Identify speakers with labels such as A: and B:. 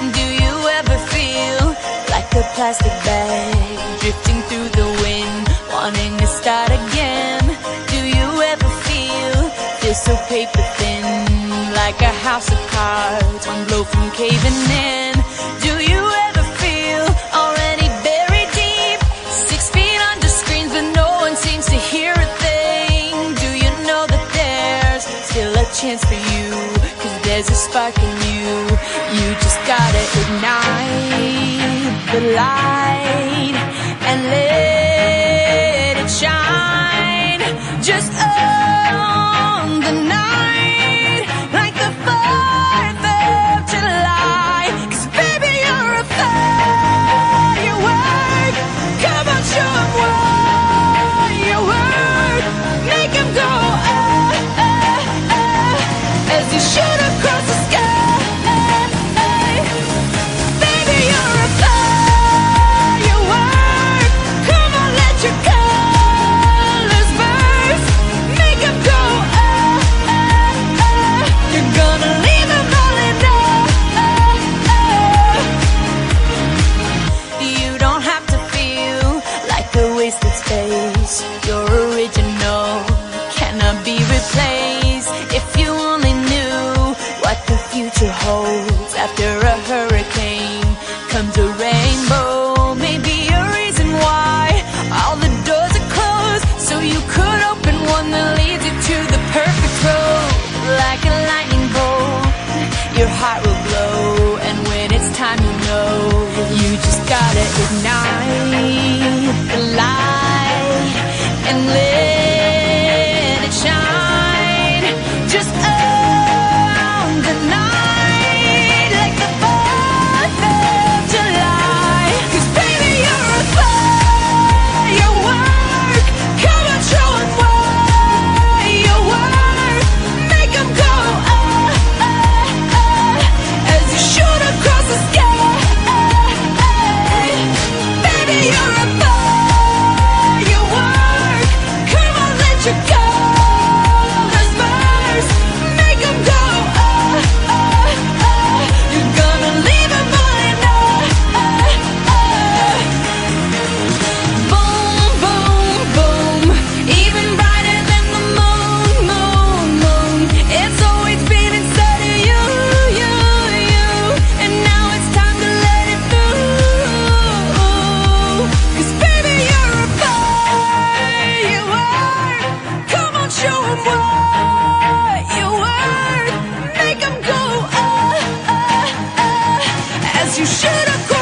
A: Do you ever feel like a plastic bag drifting through the wind, wanting to start again? Do you ever feel so paper thin, like a house of cards, one blow from caving in? Do you ever feel already buried deep, 6 feet under screens, but no one seems to hear a thing? Do you know that there's still a chance for you, 'cause there's a spark in you? You just gotta ignite the light and let it shine. Just own the night like the 4th of July. 'Cause baby, you're a firework. Come on, show 'em what you work. Make 'em go as you shoot across the sky. Baby, you're a firework. Come on, let your colors burst. Make 'em go you're gonna leave 'em all in You don't have to feel like a wasted space. You're original, cannot be replaced. If you only knew what the future holds, after a hurricane comes a rainbow. Maybe a reason why all the doors are closed, so you could open one that leads you to the perfect road. Like a lightning bolt, your heart will glow, and when it's time, you know you just gotta ignite the light and let it shine. Just own the night like the 4th of July. 'Cause baby, you're a firework. Come on, show 'em what you work. Make 'em go as you shoot across the sky. Baby, you're a firework. Come on, let your colors burst. Make 'em go you're gonna leave 'em all in Boom, boom, boom. Even brighter than the moon, moon, moon. It's always been inside of you, you, you. And now it's time to let it through. 'Cause baby, you're a firework. Come on, show 'em what you work. Make 'em go as you shoot across